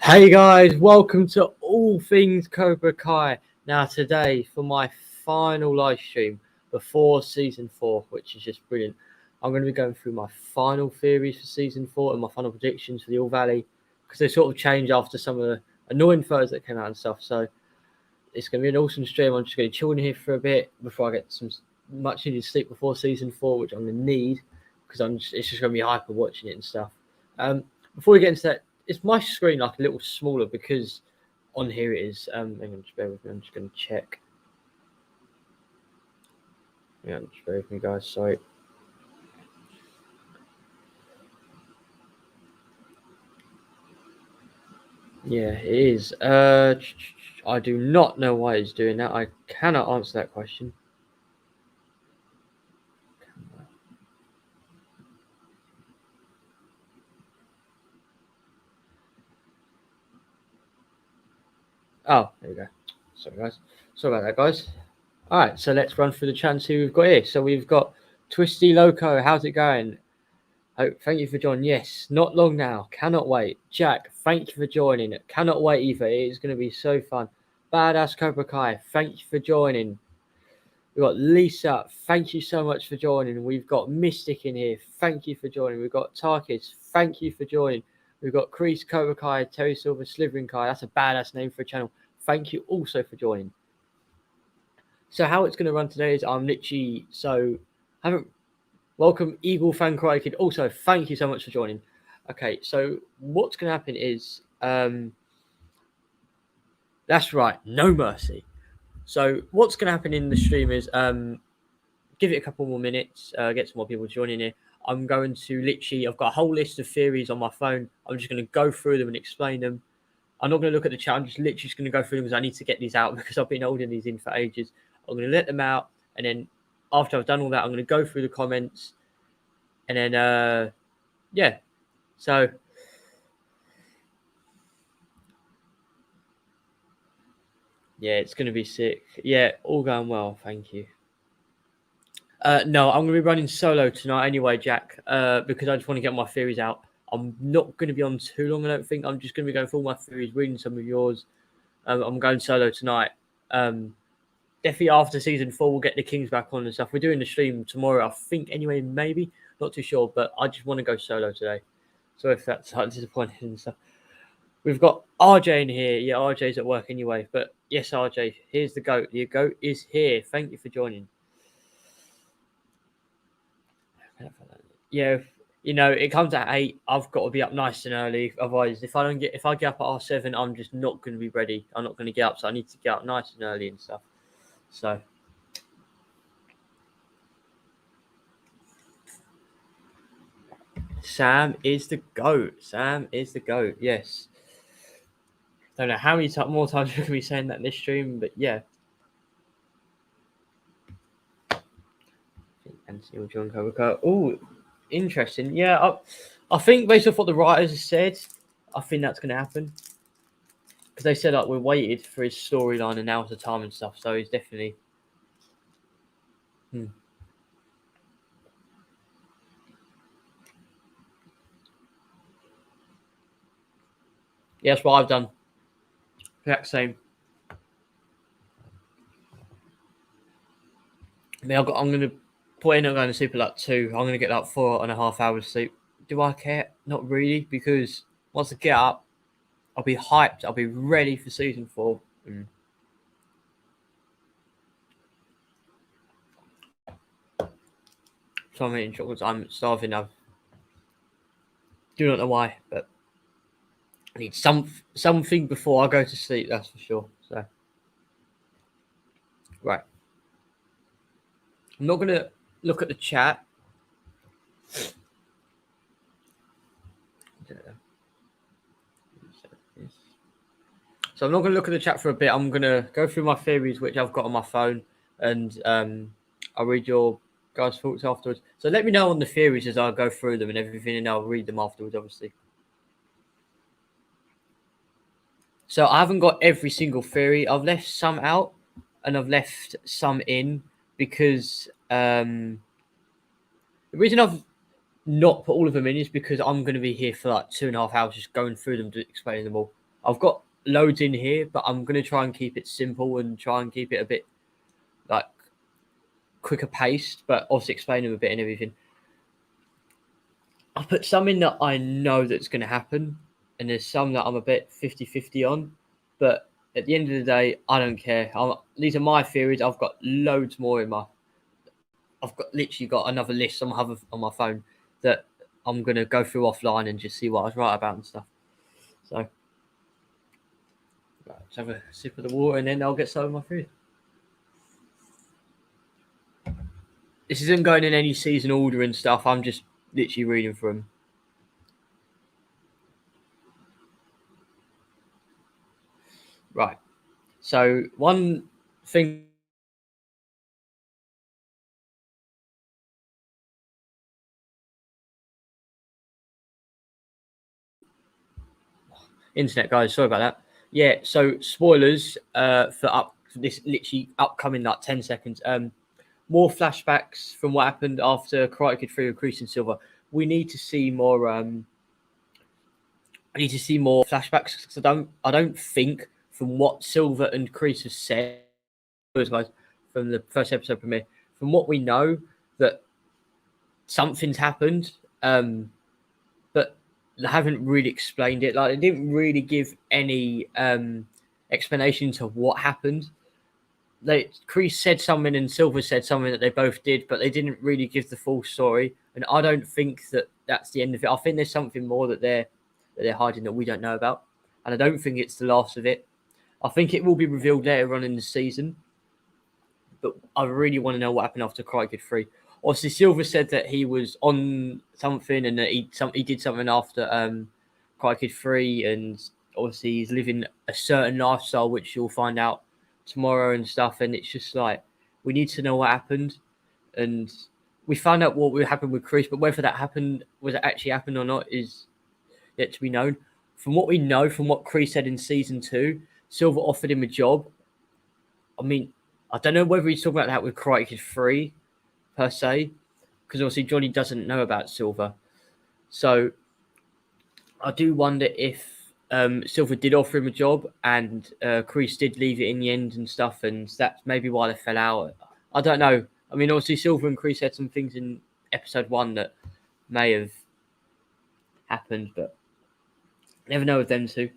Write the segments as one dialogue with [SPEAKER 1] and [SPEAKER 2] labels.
[SPEAKER 1] Hey guys, welcome to All Things Cobra Kai. Now today for my final live stream before season 4, which is just brilliant. I'm going to be going through my final theories for season 4 and my final predictions for the All Valley, because they sort of changed after some of the annoying photos that came out and stuff. So it's going to be an awesome stream. I'm just going to chill in here for a bit before I get some much needed sleep before season 4, which I'm going to need because it's just going to be hyper watching it and stuff. Before we get into that, is my screen like a little smaller because on here it is? Hang on, just bear with me. I'm just going to check. Yeah, just bear with me, guys. Sorry. Yeah, it is. I do not know why it's doing that. I cannot answer that question. Oh, there we go. Sorry, guys. Sorry about that, guys. All right, so let's run through the chants who we've got here. So we've got Twisty Loco. How's it going? Oh, thank you for joining. Yes, not long now. Cannot wait. Jack, thank you for joining. Cannot wait either. It is going to be so fun. Badass Cobra Kai, thank you for joining. We've got Lisa, thank you so much for joining. We've got Mystic in here, thank you for joining. We've got Tarkis, thank you for joining. We've got Crease, Cobra Kai, Terry Silver, Slivering Kai. That's a badass name for a channel. Thank you also for joining. So how it's going to run today is welcome Eagle Fan Cry Kid. Also, thank you so much for joining. Okay, so what's going to happen is that's right, no mercy. So what's going to happen in the stream is give it a couple more minutes, get some more people joining here. I'm going to I've got a whole list of theories on my phone. I'm just going to go through them and explain them. I'm not going to look at the chat. I'm just literally going to go through them because I need to get these out because I've been holding these in for ages. I'm going to let them out, and then after I've done all that, I'm going to go through the comments, and then yeah. So yeah, it's going to be sick. Yeah, all going well. Thank you. No, I'm going to be running solo tonight anyway, Jack, because I just want to get my theories out. I'm not going to be on too long, I don't think. I'm just going to be going through all my theories, reading some of yours. I'm going solo tonight. Definitely after season 4, we'll get the Kings back on and stuff. We're doing the stream tomorrow, I think, anyway, maybe. Not too sure, but I just want to go solo today. So if that's disappointing and stuff. We've got RJ in here. Yeah, RJ's at work anyway. But yes, RJ, here's the GOAT. The GOAT is here. Thank you for joining. Yeah, you know, it comes at 8. I've got to be up nice and early. Otherwise, if I get up at R7, I'm just not going to be ready. I'm not going to get up, so I need to get up nice and early and stuff. So Sam is the GOAT. Sam is the GOAT. Yes. Don't know how many more times we're going to be saying that in this stream, but yeah. Anthony John Cobra. Oh, interesting. Yeah, I think based off what the writers have said, I think that's going to happen. Because they said, like, we're waited for his storyline and now's the time and stuff. So he's definitely... Yeah, that's what I've done. Exact same. I mean, I'm going to probably end up going to sleep at like 2. I'm going to get like 4.5 hours sleep. Do I care? Not really, because once I get up, I'll be hyped. I'll be ready for season 4. So I'm eating chocolates. I'm starving now. Do not know why, but I need something before I go to sleep. That's for sure. So, right. I'm not going to look at the chat. So I'm not going to look at the chat for a bit. I'm going to go through my theories, which I've got on my phone, and I'll read your guys' thoughts afterwards. So let me know on the theories as I go through them and everything, and I'll read them afterwards, obviously. So I haven't got every single theory. I've left some out, and I've left some in because the reason I've not put all of them in is because I'm going to be here for like 2.5 hours just going through them to explain them all. I've got loads in here, but I'm going to try and keep it simple and try and keep it a bit like quicker paced, but also explain them a bit and everything. I'll put some in that I know that's going to happen, and there's some that I'm a bit 50-50 on. But at the end of the day, I don't care. These are my theories. I've got loads more in my. I've got literally got another list on my phone that I'm going to go through offline and just see what I was right about and stuff. So, right, let's have a sip of the water and then I'll get some of my food. This isn't going in any season order and stuff. I'm just literally reading from. Right. So one thing. Internet guys, sorry about that. Yeah, so spoilers for this literally upcoming like 10 seconds. More flashbacks from what happened after Karate Kid 3 with Kreese and Silver. We need to see more I need to see more flashbacks because I don't think from what Silver and Kreese have said guys from the first episode premiere, from what we know that something's happened. But they haven't really explained it. Like they didn't really give any explanation to what happened. Kreese said something and Silver said something that they both did, but they didn't really give the full story. And I don't think that that's the end of it. I think there's something more that they're hiding that we don't know about, and I don't think it's the last of it. I think it will be revealed later on in the season, but I really want to know what happened after Karate Kid 3. Obviously, Silver said that he was on something and that he did something after Karate Kid 3, and obviously he's living a certain lifestyle, which you'll find out tomorrow and stuff. And it's just like we need to know what happened, and we found out what happened with Chris, but whether that happened was it actually happened or not is yet to be known. From what we know, from what Chris said in season 2, Silver offered him a job. I mean, I don't know whether he's talking about that with Karate Kid 3 per se, because obviously Johnny doesn't know about Silver. So I do wonder if Silver did offer him a job and Kreese did leave it in the end and stuff, and that's maybe why they fell out. I don't know. I mean, obviously Silver and Kreese had some things in episode 1 that may have happened, but never know with them two.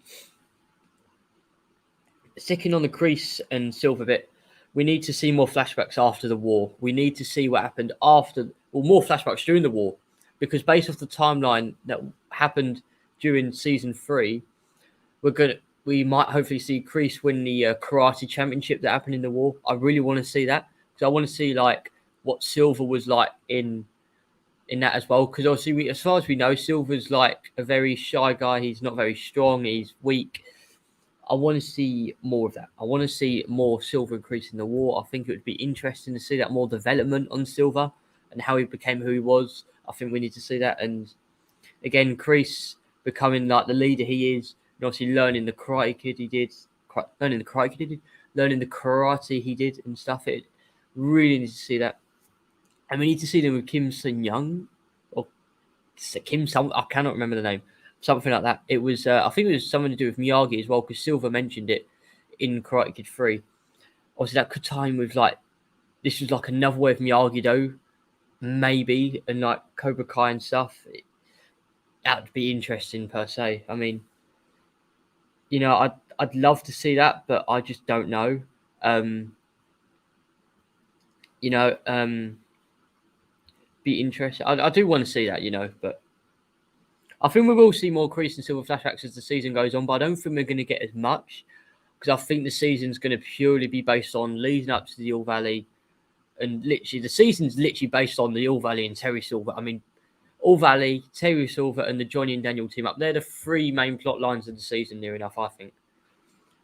[SPEAKER 1] Sticking on the Kreese and Silver bit, we need to see more flashbacks after the war. We need to see what happened after, well, more flashbacks during the war, because based off the timeline that happened during season 3, we might hopefully see Kreese win the karate championship that happened in the war. I really want to see that because I want to see like what Silver was like in that as well. Because obviously, as far as we know, Silver's like a very shy guy. He's not very strong. He's weak. I want to see more of that. I want to see more Silver increase in the war. I think it would be interesting to see that more development on Silver and how he became who he was. I think we need to see that. And again, Kreese becoming like the leader he is, and obviously learning the Karate Kid he did, learning the karate he did and stuff. It really need to see that. And we need to see them with Kim Sun Young or Kim Sun. I cannot remember the name. Something like that. It was, I think it was something to do with Miyagi as well, because Silver mentioned it in Karate Kid 3. Obviously, that could tie in with like, this was like another way of Miyagi-Do, maybe, and like Cobra Kai and stuff. That would be interesting per se. I mean, you know, I'd love to see that, but I just don't know. You know, be interesting. I do want to see that, you know, but I think we will see more Kreese and Silver flashbacks as the season goes on, but I don't think we're going to get as much because I think the season's going to purely be based on leading up to the All Valley, and literally the season's literally based on the All Valley and Terry Silver. I mean, All Valley, Terry Silver, and the Johnny and Daniel team up. They're the 3 main plot lines of the season, near enough, I think.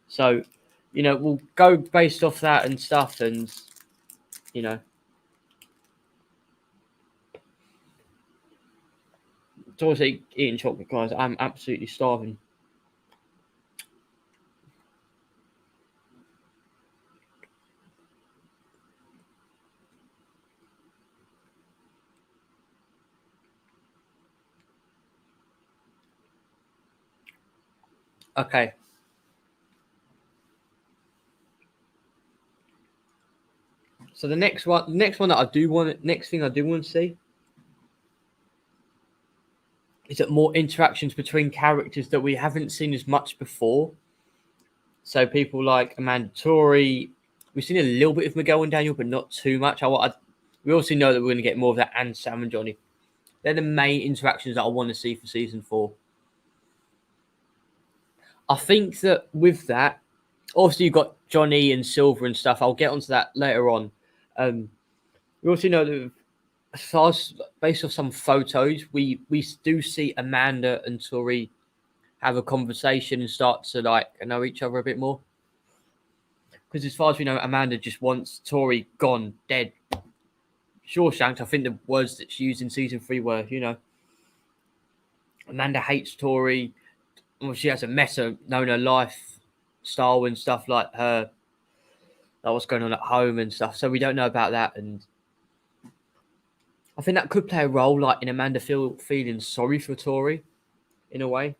[SPEAKER 1] So, you know, we'll go based off that and stuff, and you know, it's always eating chocolate, guys. I'm absolutely starving. Okay. So the next one that next thing I do want to see is that more interactions between characters that we haven't seen as much before. So people like Amanda Tori, we've seen a little bit of Miguel and Daniel, but not too much. We also know that we're going to get more of that, and Sam and Johnny. They're the main interactions that I want to see for season 4. I think that with that, obviously you've got Johnny and Silver and stuff. I'll get onto that later on. We also know that as far as based off some photos, we do see Amanda and Tori have a conversation and start to know each other a bit more. Because as far as we know, Amanda just wants Tori gone, dead, Shawshanked. I think the words that she used in season 3 were, Amanda hates Tori. Well, she has a messer known her lifestyle and stuff like what's going on at home and stuff. So we don't know about that, and I think that could play a role, like in Amanda feeling sorry for Tori, in a way.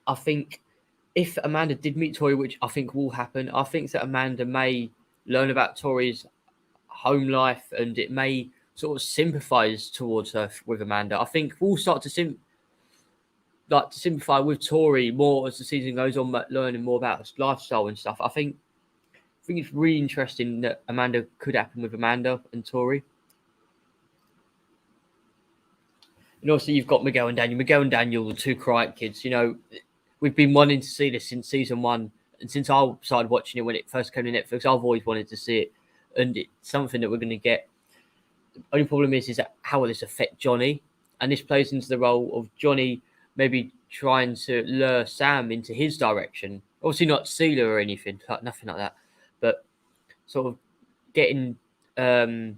[SPEAKER 1] I think if Amanda did meet Tori, which I think will happen, I think that Amanda may learn about Tori's home life, and it may sort of sympathise towards her with Amanda. I think we'll start to sympathise with Tori more as the season goes on, learning more about his lifestyle and stuff. I think it's really interesting that Amanda could happen with Amanda and Tori. And also you've got Miguel and Daniel. Miguel and Daniel, the two quiet kids, we've been wanting to see this since season 1. And since I started watching it when it first came to Netflix, I've always wanted to see it. And it's something that we're going to get. The only problem is that how will this affect Johnny? And this plays into the role of Johnny maybe trying to lure Sam into his direction. Obviously not Celia or anything, nothing like that. But sort of getting Sam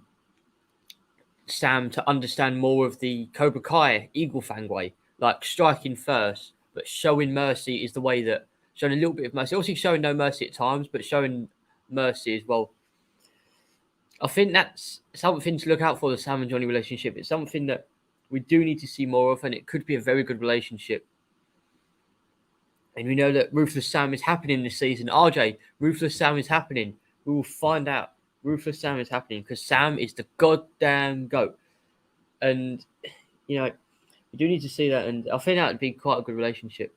[SPEAKER 1] to understand more of the Cobra Kai Eagle Fang way. Like striking first, but showing mercy is the way that... Showing a little bit of mercy. Obviously showing no mercy at times, but showing mercy as well. I think that's something to look out for, the Sam and Johnny relationship. It's something that we do need to see more of, and it could be a very good relationship. And we know that Ruthless Sam is happening this season. RJ, Ruthless Sam is happening. We will find out. Ruthless Sam is happening because Sam is the goddamn GOAT. And, we do need to see that, and I think that would be quite a good relationship.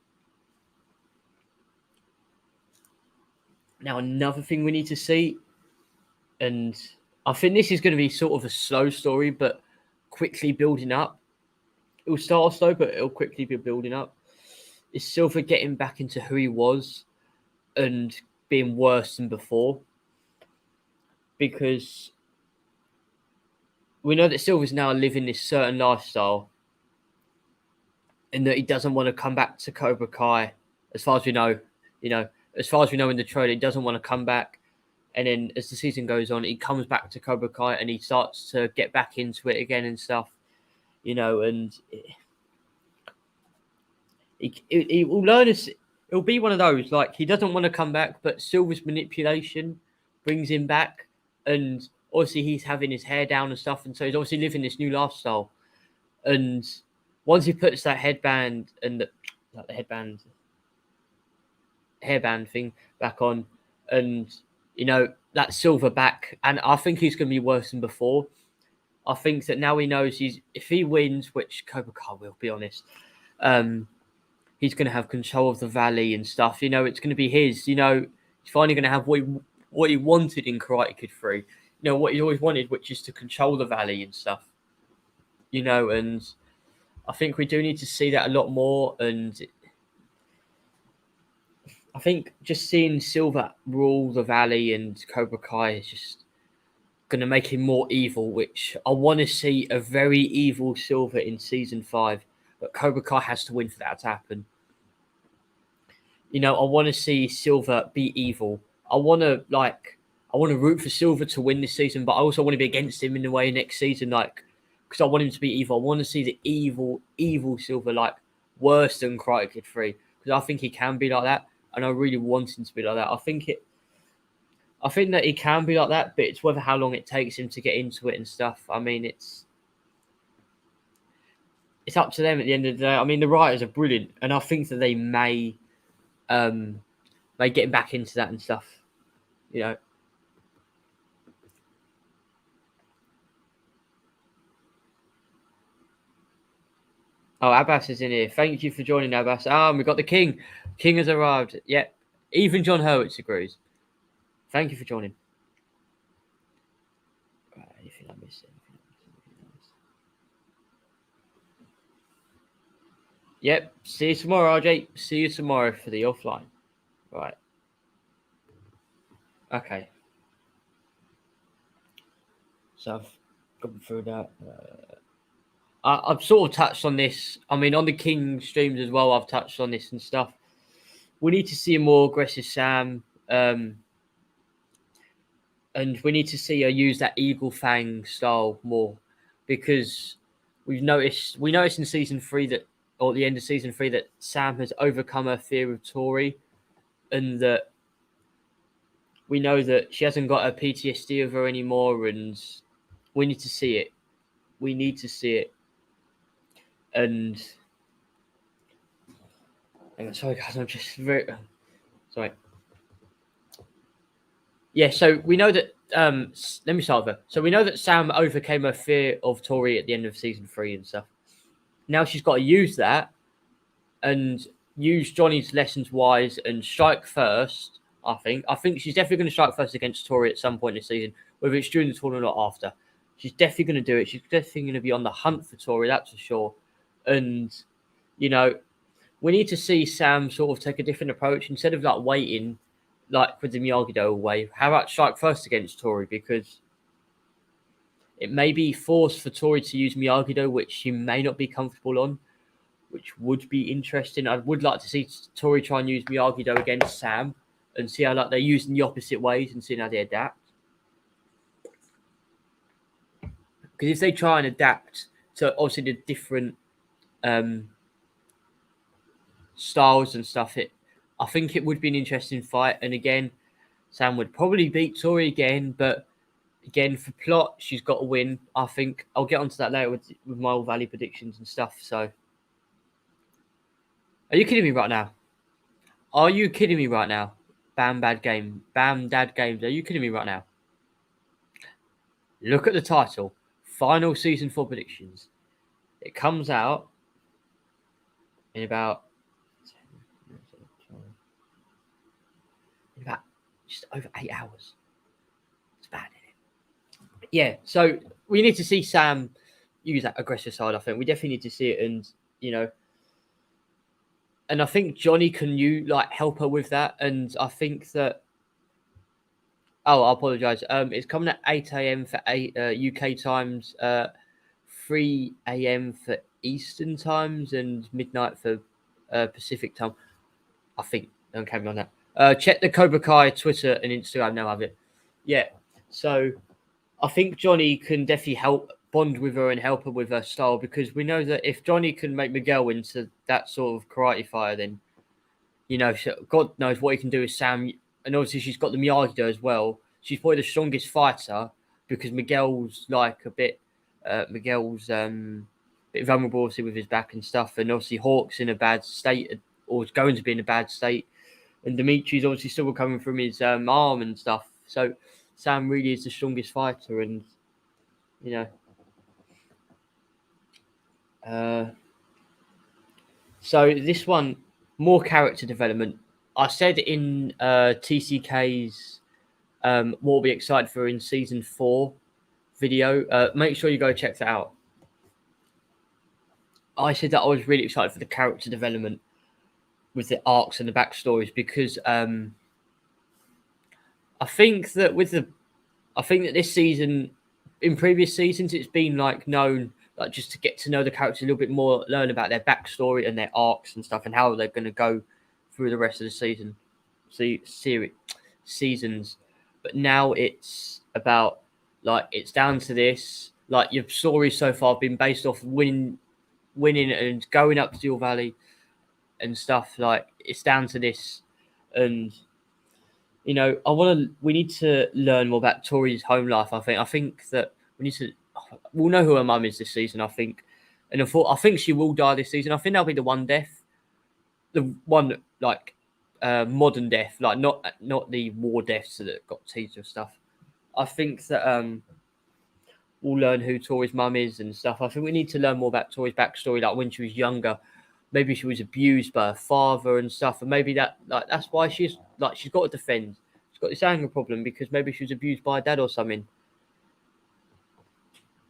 [SPEAKER 1] Now, another thing we need to see, and I think this is going to be sort of a slow story, but quickly building up. It will start off slow, but it'll quickly be building up. Is Silver getting back into who he was and being worse than before? Because we know that Silver's now living this certain lifestyle and that he doesn't want to come back to Cobra Kai. As far as we know, as far as we know in the trailer, he doesn't want to come back. And then as the season goes on, he comes back to Cobra Kai and he starts to get back into it again and stuff, and he will learn this. It'll be one of those, like, he doesn't want to come back, but Silver's manipulation brings him back. And obviously he's having his hair down and stuff. And so he's obviously living this new lifestyle. And once he puts that headband and the hairband thing back on, and that Silver back, and I think he's going to be worse than before. I think that now he knows if he wins, which Cobra Kai will, be honest, he's going to have control of the valley and stuff. It's going to be his. He's finally going to have what he wanted in Karate Kid 3. What he always wanted, which is to control the valley and stuff. And I think we do need to see that a lot more. And I think just seeing Silver rule the valley and Cobra Kai is just going to make him more evil, which I want to see a very evil Silver in season 5. But Cobra Kai has to win for that to happen. I want to see Silver be evil. I want to root for Silver to win this season, but I also want to be against him in a way next season, because I want him to be evil. I want to see the evil Silver, worse than Karate Kid 3, because I think he can be like that, and I really want him to be like that. I think that he can be like that, but it's whether how long it takes him to get into it and stuff. I mean, it's up to them at the end of the day. I mean, the writers are brilliant, and I think that they may get him back into that and stuff. Oh, Abbas is in here. Thank you for joining, Abbas. We got the king. King has arrived. Yep. Even John Hurwitz agrees. Thank you for joining. Right, anything I missed? Yep. See you tomorrow, RJ. See you tomorrow for the offline. Right. Okay. So I've gone through that. I've sort of touched on this. I mean, on the King streams as well, I've touched on this and stuff. We need to see a more aggressive Sam. And we need to see her use that Eagle Fang style more, because we noticed in season 3 that, or at the end of season 3, that Sam has overcome her fear of Tori, and that we know that she hasn't got her PTSD of her anymore, and we need to see it. We need to see it. And sorry guys, I'm just very sorry. Yeah, so we know that. Let me start with her. So we know that Sam overcame her fear of Tori at the end of season 3 and stuff. Now she's got to use that and use Johnny's lessons wise and strike first. I think she's definitely going to strike first against Tori at some point this season, whether it's during the tournament or after. She's definitely going to do it. She's definitely going to be on the hunt for Tori, that's for sure. And you know, we need to see Sam sort of take a different approach instead of like waiting, like with the Miyagi-Do way. How about strike first against Tori, because it may be forced for Tori to use Miyagi-Do, which she may not be comfortable on, which would be interesting. I would like to see Tori try and use Miyagi-Do against Sam and see how like they're using the opposite ways and seeing how they adapt. Because if they try and adapt to obviously the different styles and stuff, I think it would be an interesting fight. And again, Sam would probably beat Tori again, but again, for plot, she's got to win. I think I'll get onto that later with my All Valley predictions and stuff. So, are you kidding me right now? Are you kidding me right now? Bam Bad Game. Bam Dad Games. Are you kidding me right now? Look at the title. Final Season 4 predictions. It comes out in about just over 8 hours. It's bad, isn't it? Yeah, so we need to see Sam use that aggressive side, I think. We definitely need to see it, and, you know, and I think Johnny can help her with that, and I think that. Oh, I apologise. It's coming at 8 a.m. for UK times, 3 a.m. for Eastern times, and midnight for Pacific time. I think. Don't carry me on that. Check the Cobra Kai Twitter and Instagram now. Have it. Yeah. So I think Johnny can definitely help bond with her and help her with her style, because we know that if Johnny can make Miguel into that sort of karate fighter, then, you know, God knows what he can do with Sam. And obviously she's got the Miyagi-Do as well. She's probably the strongest fighter, because Miguel's like a bit vulnerable obviously with his back and stuff. And obviously Hawk's in a bad state, or is going to be in a bad state. And Dimitri's obviously still recovering from his arm and stuff. So Sam really is the strongest fighter, and, you know. So this one, more character development. I said in TCK's what we'll be excited for in season 4 video. Make sure you go check that out. I said that I was really excited for the character development with the arcs and the backstories, because I think that this season, in previous seasons, it's been like known, like, just to get to know the characters a little bit more, learn about their backstory and their arcs and stuff, and how they're going to go through the rest of the seasons. But now it's about, like, it's down to this. Like, your story so far have been based off winning and going up to Steel Valley and stuff. Like, it's down to this. And, you know, we need to learn more about Tori's home life. I think that we'll know who her mum is this season, I think. And I think she will die this season. I think that'll be the one death. The one, like, modern death, like not the war deaths that got teased and stuff. I think that we'll learn who Tori's mum is and stuff. I think we need to learn more about Tori's backstory, like when she was younger. Maybe she was abused by her father and stuff, and maybe that's why she's got to defend. She's got this anger problem because maybe she was abused by her dad or something.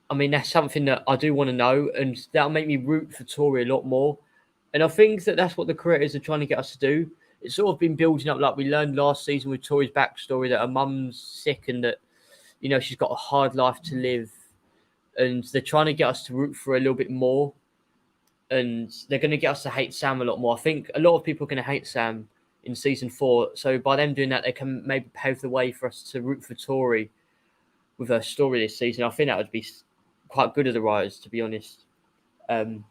[SPEAKER 1] I mean, that's something that I do want to know, and that'll make me root for Tori a lot more. And I think that that's what the creators are trying to get us to do. It's sort of been building up, like we learned last season with Tori's backstory, that her mum's sick and that, she's got a hard life to live. And they're trying to get us to root for her a little bit more. And they're going to get us to hate Sam a lot more. I think a lot of people are going to hate Sam in season 4. So by them doing that, they can maybe pave the way for us to root for Tori with her story this season. I think that would be quite good of the writers, to be honest. And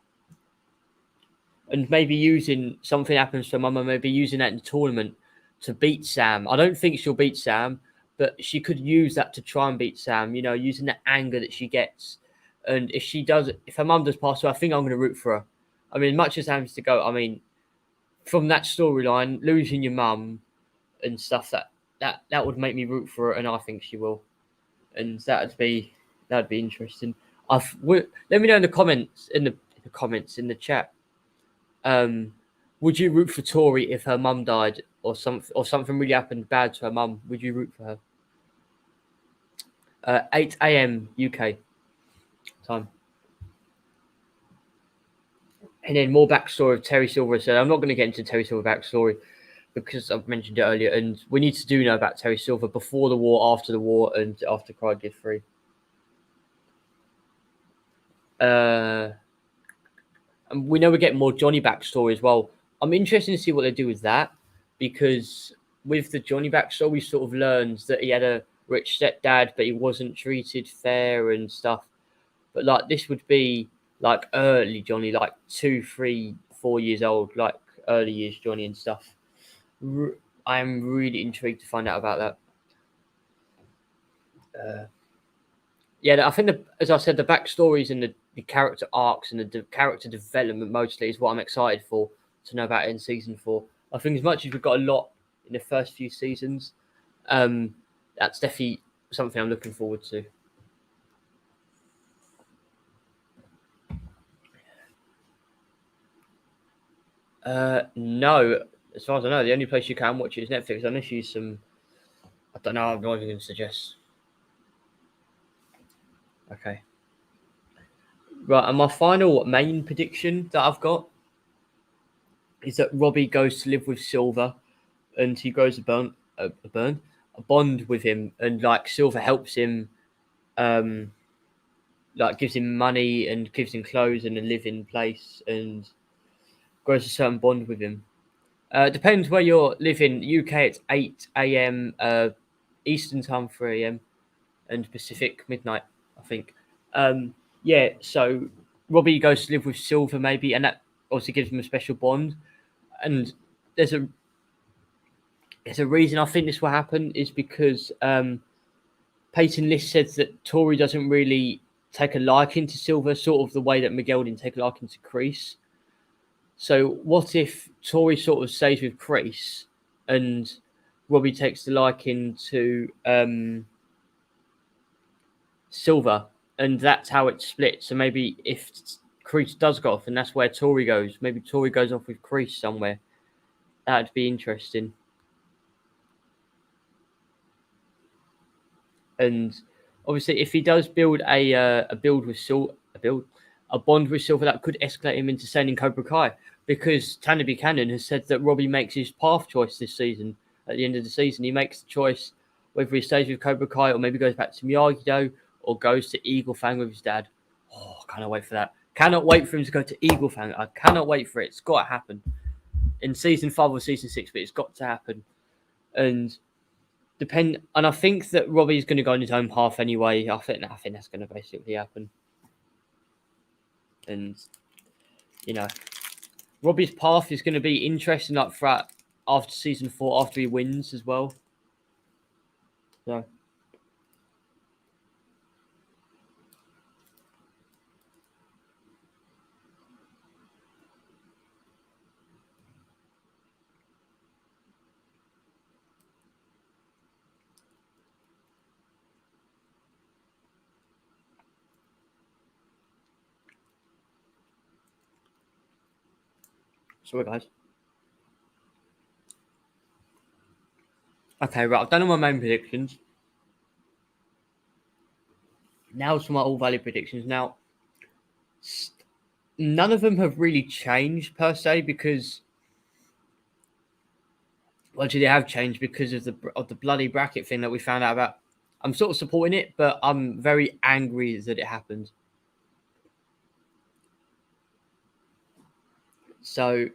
[SPEAKER 1] maybe using something happens to Mama, maybe using that in the tournament to beat Sam. I don't think she'll beat Sam, but she could use that to try and beat Sam, using the anger that she gets. And if her mum does pass away, I think I'm going to root for her. I mean, much as happens to go, I mean, from that storyline, losing your mum and stuff, that would make me root for her, and I think she will. And that'd be interesting. Let me know in the comments in the chat. Would you root for Tori if her mum died or something really happened bad to her mum? Would you root for her? 8 a.m. UK time. And then more backstory of Terry Silver. So I'm not going to get into Terry Silver backstory because I've mentioned it earlier, and we need to know about Terry Silver before the war, after the war, and after Cry Give Free. And we know we get more Johnny backstory as well. I'm interested to see what they do with that, because with the Johnny backstory, we sort of learned that he had a rich stepdad, but he wasn't treated fair and stuff. But like this would be like early Johnny, like 2, 3, 4 years old, like early years Johnny and stuff. I am really intrigued to find out about that. Yeah, I think, as I said, the backstories and the character arcs and the character development mostly is what I'm excited for to know about in season 4. I think as much as we've got a lot in the first few seasons, that's definitely something I'm looking forward to. No, as far as I know, the only place you can watch it is Netflix, unless you use some. I don't know. I'm not even going to suggest. Okay. Right, and my final main prediction that I've got is that Robbie goes to live with Silver, and he grows a bond with him, and like Silver helps him, like gives him money and gives him clothes and a living place, and grows a certain bond with him. Depends where you're living. UK, it's 8 a.m. Eastern time, 3 a.m. and Pacific midnight, I think. Yeah, so Robbie goes to live with Silver maybe, and that obviously gives him a special bond. And there's a reason I think this will happen is because Peyton List said that Tori doesn't really take a liking to Silver, sort of the way that Miguel didn't take a liking to Kreese. So what if Tori sort of stays with Kreese and Robbie takes the liking to Silver, and that's how it's split. So maybe if Kreese does go off and that's where Tori goes, maybe Tori goes off with Kreese somewhere. That'd be interesting. And obviously, if he does build a bond with Silver, that could escalate him into staying in Cobra Kai, because Tanner Buchanan has said that Robbie makes his path choice this season. At the end of the season, he makes the choice whether he stays with Cobra Kai or maybe goes back to Miyagi-Do or goes to Eagle Fang with his dad. Oh, I cannot wait for that. Cannot wait for him to go to Eagle Fang. I cannot wait for it. It's got to happen in season 5 or season 6, but it's got to happen. And I think that Robbie's going to go on his own path anyway. I think that's going to basically happen. And Robbie's path is going to be interesting, like throughout after season 4, after he wins as well. So. Sorry, guys. Okay, right. I've done all my main predictions. Now to my all valid predictions. Now, none of them have really changed per se because, well, actually, they have changed because of the bloody bracket thing that we found out about. I'm sort of supporting it, but I'm very angry that it happened. So,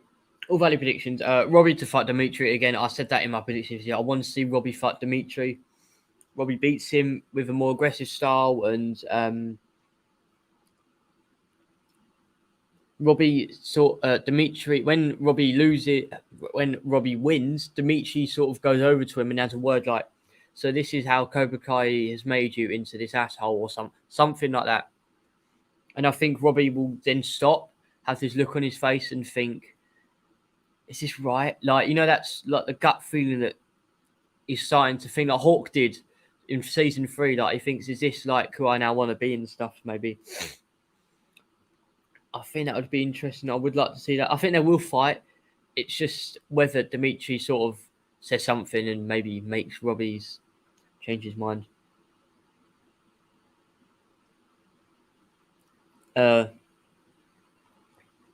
[SPEAKER 1] all valid predictions. Robbie to fight Dimitri again. I said that in my predictions. Yeah, I want to see Robbie fight Dimitri. Robbie beats him with a more aggressive style, and Dimitri. When Robbie wins, Dimitri sort of goes over to him and has a word like, "So this is how Cobra Kai has made you into this asshole," or something like that. And I think Robbie will then stop, have this look on his face, and think, "Is this right?" Like, that's like the gut feeling that he's starting to think, like Hawk did in season 3. Like, he thinks, "Is this like who I now want to be?" and stuff. Maybe. I think that would be interesting. I would like to see that. I think they will fight. It's just whether Dimitri sort of says something and maybe makes Robbie's change his mind.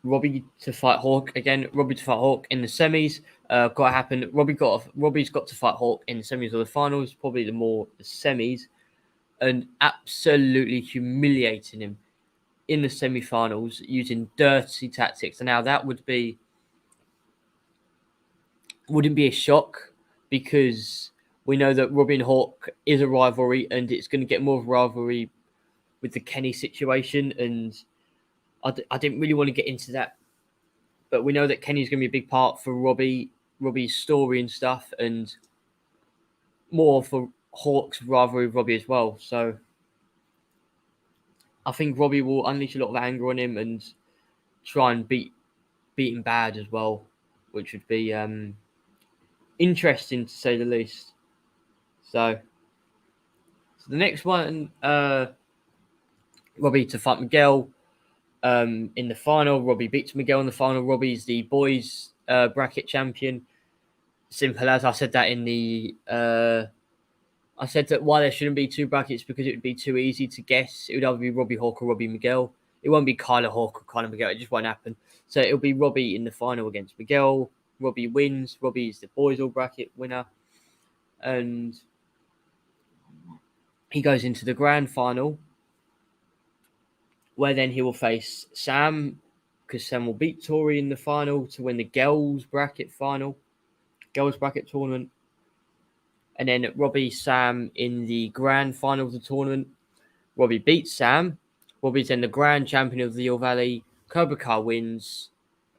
[SPEAKER 1] Robbie to fight Hawk again. Robbie to fight Hawk in the semis. Got to happen. Robbie's got to fight Hawk in the semis or the finals. Probably the semis, and absolutely humiliating him in the semi-finals using dirty tactics. And now that wouldn't be a shock because we know that Robbie and Hawk is a rivalry, and it's going to get more of a rivalry with the Kenny situation. And I didn't really want to get into that, but we know that Kenny's going to be a big part for Robbie's story and stuff, and more for Hawk's rivalry with Robbie as well. So I think Robbie will unleash a lot of anger on him and try and beat him bad as well, which would be interesting to say the least. So the next one, Robbie to fight Miguel in the final. Robbie beats Miguel in the final. Robbie's the boys bracket champion. Simple as. I said that in the I said that why there shouldn't be 2 brackets because it would be too easy to guess. It would either be Robbie Hawk or Robbie Miguel. It won't be Kyler Hawk or Kyler Miguel. It just won't happen. So it'll be Robbie in the final against Miguel. Robbie wins. Robbie is the boys all bracket winner, and he goes into the grand final, where then he will face Sam, because Sam will beat Tori in the final to win the girls bracket tournament. And then Robbie, Sam in the grand final of the tournament. Robbie beats Sam. Robbie's then the grand champion of the Eel Valley. Cobra Kai wins.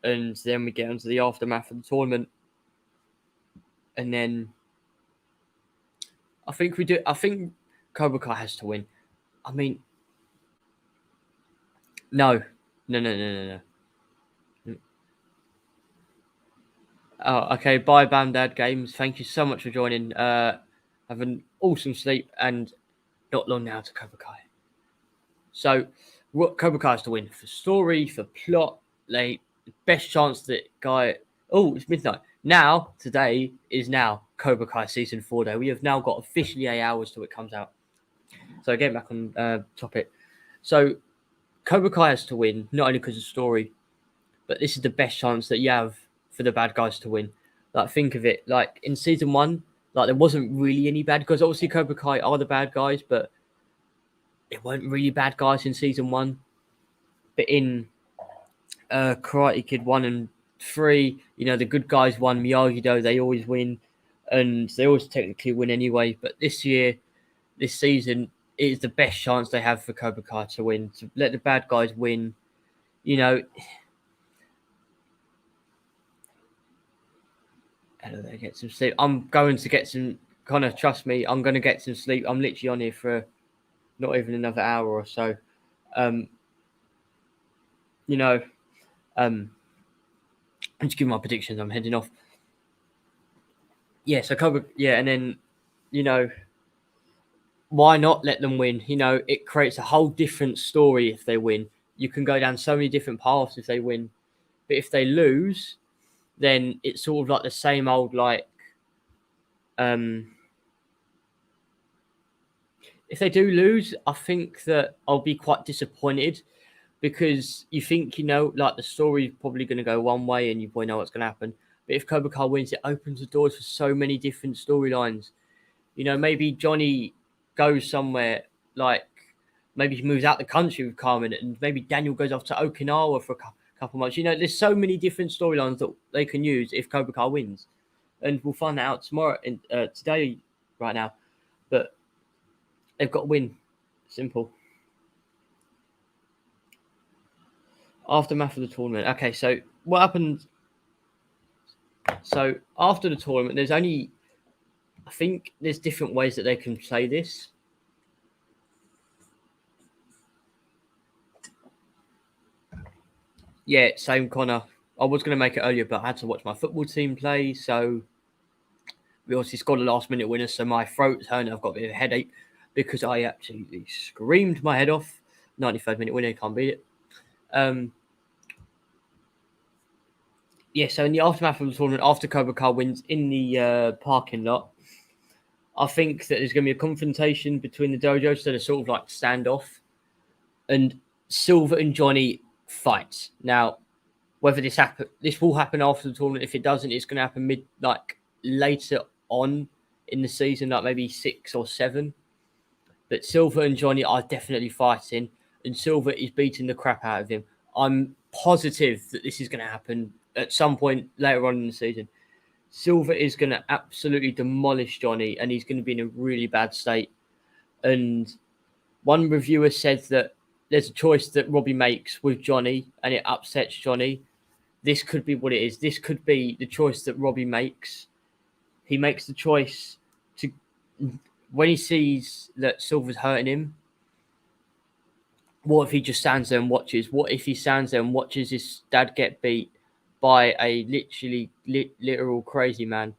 [SPEAKER 1] And then we get into the aftermath of the tournament. And then I think Cobra Kai has to win. I mean, no. Oh, okay. Bye, Bandad Games. Thank you so much for joining. Have an awesome sleep and not long now to Cobra Kai. So, what Cobra Kai has to win for story, for plot, like best chance that guy. Oh, it's midnight now. Today is now Cobra Kai season 4 day. We have now got officially 8 hours till it comes out. So getting back on topic. So Cobra Kai has to win not only because of story, but this is the best chance that you have for the bad guys to win. Like, think of it. Like in season 1, like there wasn't really any bad guys. Obviously, Cobra Kai are the bad guys, but it weren't really bad guys in season 1. But in Karate Kid 1 and 3, the good guys won. Miyagi-Do, they always win, and they always technically win anyway. But this season, it is the best chance they have for Cobra Kai to win. To let the bad guys win, Hello there, get some sleep. I'm going to get some. Connor, trust me, I'm going to get some sleep. I'm literally on here for not even another hour or so. I'm just giving my predictions. I'm heading off. Yeah, so Cobra. Yeah, and then why not let them win? It creates a whole different story if they win. You can go down so many different paths if they win, but if they lose, then it's sort of like the same old, like, if they do lose, I think that I'll be quite disappointed, because you think, like, the story's probably going to go one way and you probably know what's going to happen. But if Cobra Kai wins, it opens the doors for so many different storylines. Maybe Johnny goes somewhere, like, maybe he moves out the country with Carmen, and maybe Daniel goes off to Okinawa for a couple months. There's so many different storylines that they can use if Cobra Kai wins. And we'll find that out tomorrow, today, right now. But they've got to win. Simple. Aftermath of the tournament. Okay, so what happened? So after the tournament, I think there's different ways that they can play this. Yeah, same, Connor. I was going to make it earlier, but I had to watch my football team play. So we obviously scored a last-minute winner, so my throat's hurting. I've got a bit of a headache because I absolutely screamed my head off. 95-minute winner, can't beat it. Yeah, so in the aftermath of the tournament, after Cobra Kai wins in the parking lot, I think that there's going to be a confrontation between the dojos, so they're sort of like standoff, and Silver and Johnny fight. Now, whether this will happen after the tournament. If it doesn't, it's going to happen later on in the season, like maybe 6 or 7. But Silver and Johnny are definitely fighting, and Silver is beating the crap out of him. I'm positive that this is going to happen at some point later on in the season. Silver is going to absolutely demolish Johnny, and he's going to be in a really bad state. And one reviewer said that there's a choice that Robbie makes with Johnny, and it upsets Johnny. This could be what it is. This could be the choice that Robbie makes. He makes the choice to, when he sees that Silver's hurting him, what if he just stands there and watches? What if he stands there and watches his dad get beat by a literal crazy man?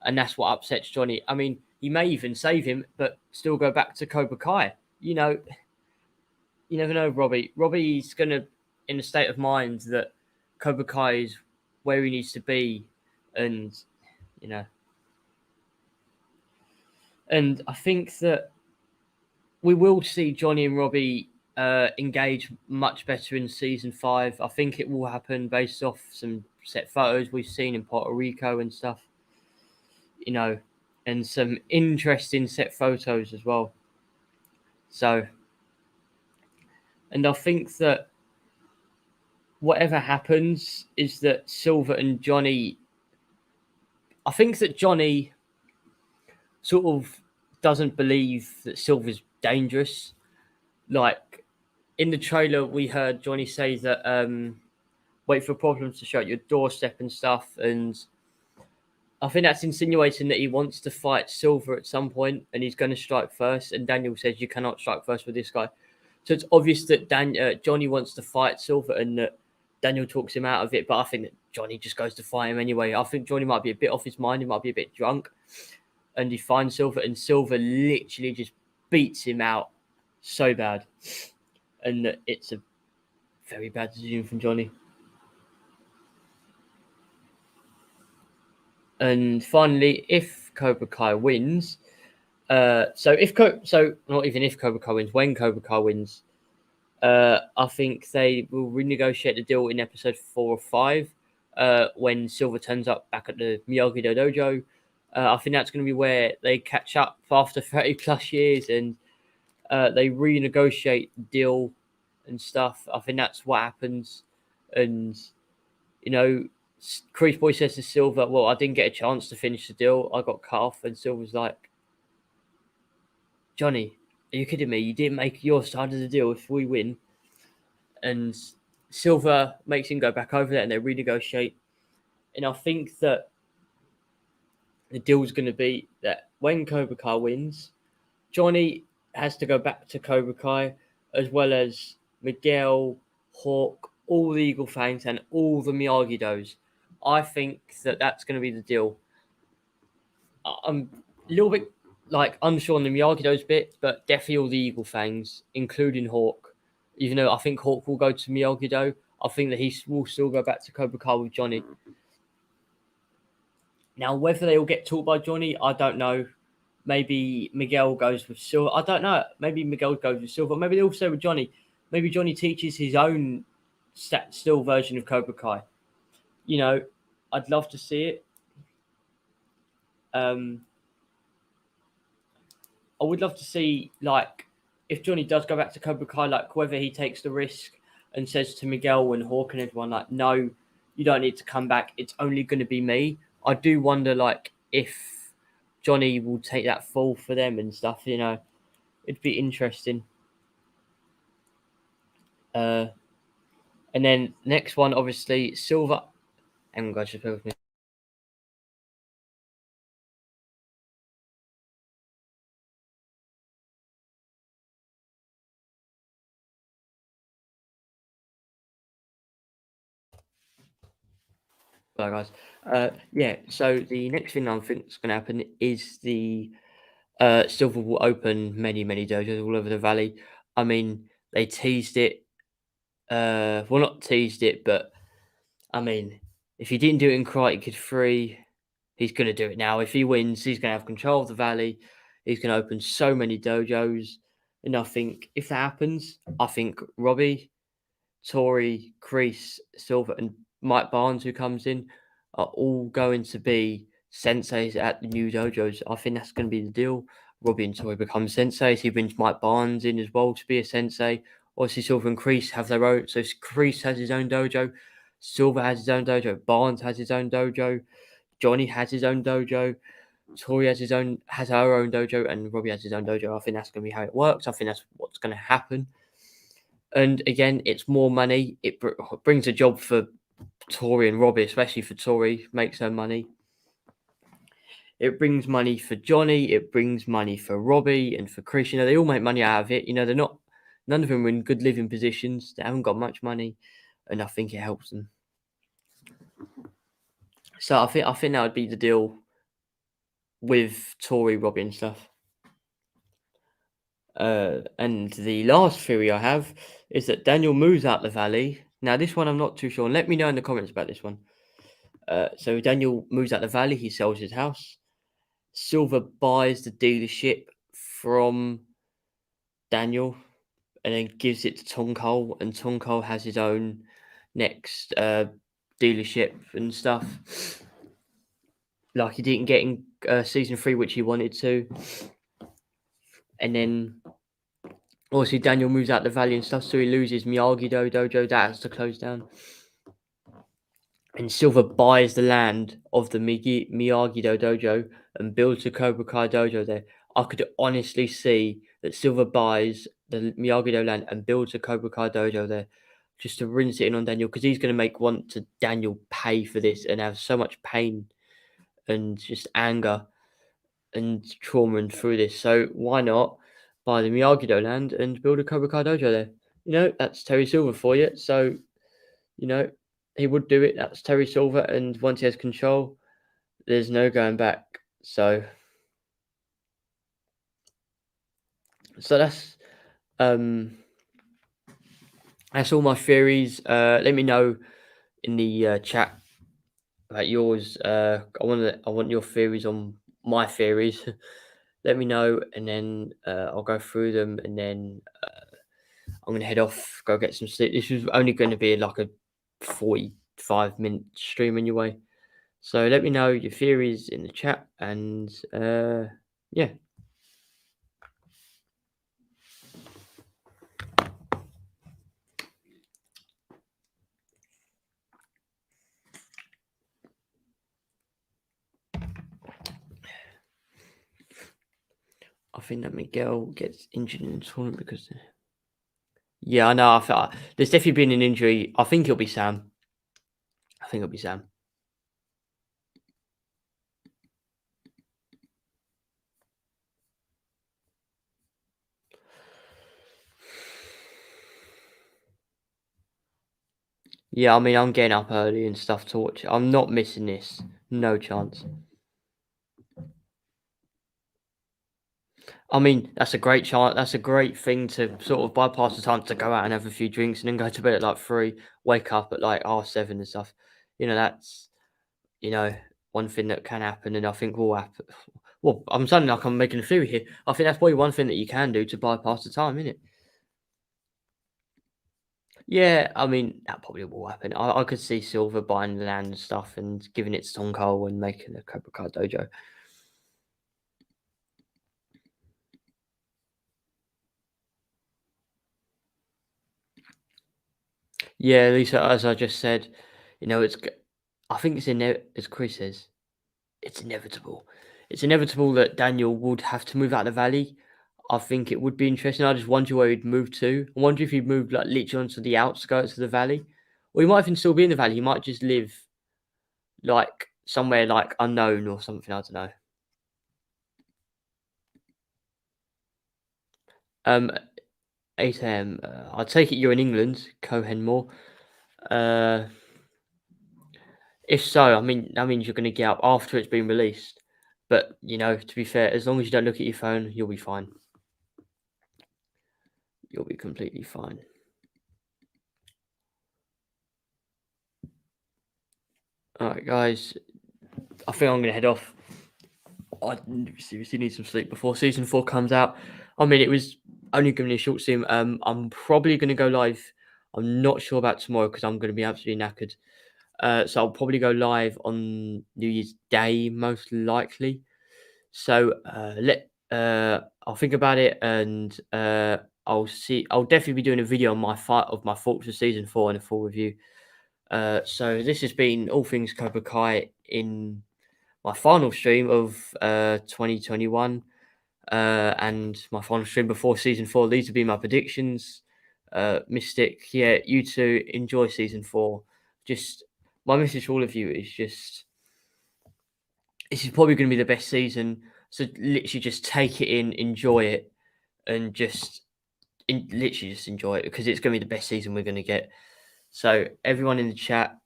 [SPEAKER 1] And that's what upsets Johnny. I mean, he may even save him, but still go back to Cobra Kai. You never know, Robbie. Robbie's going to, in a state of mind that Cobra Kai is where he needs to be. And, and I think that we will see Johnny and Robbie engage much better in season 5. I think it will happen based off some set photos we've seen in Puerto Rico and stuff, and some interesting set photos as well. So, and I think that whatever happens is that Silver and Johnny, I think that Johnny sort of doesn't believe that Silver's dangerous. Like, in the trailer, we heard Johnny say that wait for problems to show at your doorstep and stuff. And I think that's insinuating that he wants to fight Silver at some point and he's going to strike first. And Daniel says you cannot strike first with this guy. So it's obvious that Johnny wants to fight Silver and that Daniel talks him out of it. But I think that Johnny just goes to fight him anyway. I think Johnny might be a bit off his mind. He might be a bit drunk. And he finds Silver, and Silver literally just beats him out so bad. And it's a very bad decision from Johnny. And finally, if Cobra Kai wins, not even if Cobra Kai wins, when Cobra Kai wins, I think they will renegotiate the deal in episode 4 or 5 when Silver turns up back at the Miyagi-Do dojo. I think that's going to be where they catch up after 30 plus years and they renegotiate the deal and stuff. I think that's what happens. And, Crease Boy says to Silver, well, I didn't get a chance to finish the deal. I got cut off. And Silver's like, Johnny, are you kidding me? You didn't make your side of the deal if we win. And Silver makes him go back over there and they renegotiate. And I think that the deal's going to be that when Cobra Kai wins, Johnny has to go back to Cobra Kai, as well as Miguel, Hawk, all the Eagle Fangs, and all the Miyagi-Dos. I think that that's going to be the deal. I'm a little bit unsure on the Miyagi-Dos bit, but definitely all the Eagle Fangs, including Hawk. Even though I think Hawk will go to Miyagi-Do, I think that he will still go back to Cobra Kai with Johnny. Now, whether they all get taught by Johnny, I don't know. Maybe Miguel goes with Silver. I don't know. Maybe Miguel goes with Silver. Maybe they all stay with Johnny. Maybe Johnny teaches his own still version of Cobra Kai. You know, I'd love to see it. I would love to see, like, if Johnny does go back to Cobra Kai, like, whether he takes the risk and says to Miguel and Hawk and everyone, like, no, you don't need to come back. It's only going to be me. I do wonder, like, if Johnny will take that fall for them and stuff, you know. It'd be interesting. And then next one, obviously, Silver. Hang on, guys, just bear with me. Bye, guys. Yeah, so the next thing I think is going to happen is the Silver will open many, many dojos all over the valley. I mean, they teased it. Well, not teased it, but I mean, if he didn't do it in Karate Kid 3, he's going to do it now. If he wins, he's going to have control of the valley. He's going to open so many dojos. And I think if that happens, I think Robbie, Tori, Kreese, Silver, and Mike Barnes, who comes in, are all going to be senseis at the new dojos. I think that's going to be the deal. Robbie and Tori become senseis. He brings Mike Barnes in as well to be a sensei. Obviously, Silver and Kreese have their own. So Kreese has his own dojo. Silver has his own dojo. Barnes has his own dojo. Johnny has his own dojo. Tori has her own dojo, and Robbie has his own dojo. I think that's going to be how it works. I think that's what's going to happen. And again, it's more money. It brings a job for Tori and Robbie, especially for Tori, makes her money. It brings money for Johnny. It brings money for Robbie and for Chris. You know, they all make money out of it. You know, none of them are in good living positions. They haven't got much money, and I think it helps them. So I think that would be the deal with Tori, Robbie, and stuff. And the last theory I have is that Daniel moves out the valley. Now, this one I'm not too sure. And let me know in the comments about this one. So Daniel moves out the valley. He sells his house. Silver buys the dealership from Daniel and then gives it to Tonko. And Tonko has his own next dealership and stuff. Like he didn't get in season 3, which he wanted to. And then obviously Daniel moves out the valley and stuff, so he loses Miyagi-Do dojo. That has to close down. And Silver buys the land of the Miyagi-Do dojo and builds a Cobra Kai dojo there. I could honestly see that Silver buys the Miyagi-Do land and builds a Cobra Kai dojo there just to rinse it in on Daniel, because he's going to want Daniel pay for this and have so much pain and just anger and trauma and through this. So why not buy the Miyagi-Do land and build a Cobra Kai dojo there? You know, that's Terry Silver for you. So, you know, he would do it. That's Terry Silver. And once he has control, there's no going back. So that's all my theories. Let me know in the chat about yours. I want your theories on my theories. Let me know, and then I'll go through them, and then I'm gonna head off, go get some sleep. This was only going to be like a 45-minute stream anyway. So let me know your theories in the chat, and yeah. I think that Miguel gets injured in the tournament because... Yeah, I know. There's definitely been an injury. I think it'll be Sam. Yeah, I mean, I'm getting up early and stuff to watch it. I'm not missing this. No chance. I mean, that's a great chance. That's a great thing to sort of bypass the time to go out and have a few drinks and then go to bed at like 3, wake up at like 7 and stuff. You know, that's, you know, one thing that can happen, and I think will happen. Well, I'm sounding like I'm making a theory here. I think that's probably one thing that you can do to bypass the time, isn't it? Yeah, I mean that probably will happen. I could see Silver buying the land and stuff and giving it to Stone Cold and making a Cobra Kai dojo. Yeah, Lisa, as I just said, I think it's as Chris says, it's inevitable. It's inevitable that Daniel would have to move out of the valley. I think it would be interesting. I just wonder where he'd move to. I wonder if he'd move like literally onto the outskirts of the valley, or he might even still be in the valley. He might just live like somewhere like unknown or something. I don't know. 8 a.m. I take it you're in England, Cohenmore. Uh, if so, I mean that means you're going to get up after it's been released. But to be fair, as long as you don't look at your phone, you'll be fine. You'll be completely fine. All right, guys. I think I'm going to head off. I seriously need some sleep before season 4 comes out. I mean, it was only giving me a short sim. I'm probably going to go live. I'm not sure about tomorrow because I'm going to be absolutely knackered. So I'll probably go live on New Year's Day, most likely. So I'll think about it, and I'll see. I'll definitely be doing a video on my thoughts of season 4 and a full review. So this has been all things Cobra Kai in my final stream of 2021, and my final stream before season 4. These have been my predictions. Mystic, yeah, you two enjoy season 4. Just my message to all of you is just this is probably going to be the best season. So literally just take it in, enjoy it, and literally just enjoy it because it's going to be the best season we're going to get. So everyone in the chat,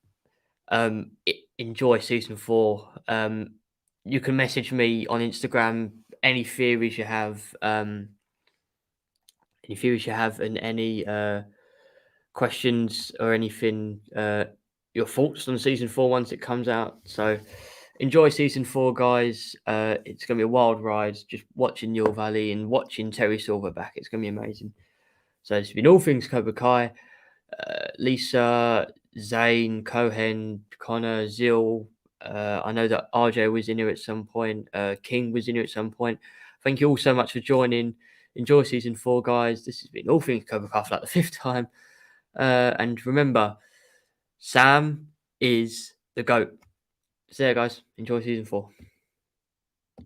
[SPEAKER 1] enjoy season 4. You can message me on Instagram any theories you have, and any questions or anything, your thoughts on season 4 once it comes out. So enjoy season 4, guys. It's gonna be a wild ride. Just watching Your Valley and watching Terry Silver back. It's gonna be amazing. So it's been all things Cobra Kai. Lisa, Zane, Cohen, Connor, Zill. I know that RJ was in here at some point. King was in here at some point. Thank you all so much for joining. Enjoy season 4, guys. This has been all things Cobra Kai for like the 5th time. And remember, Sam is the GOAT. So there, guys. Enjoy season 4.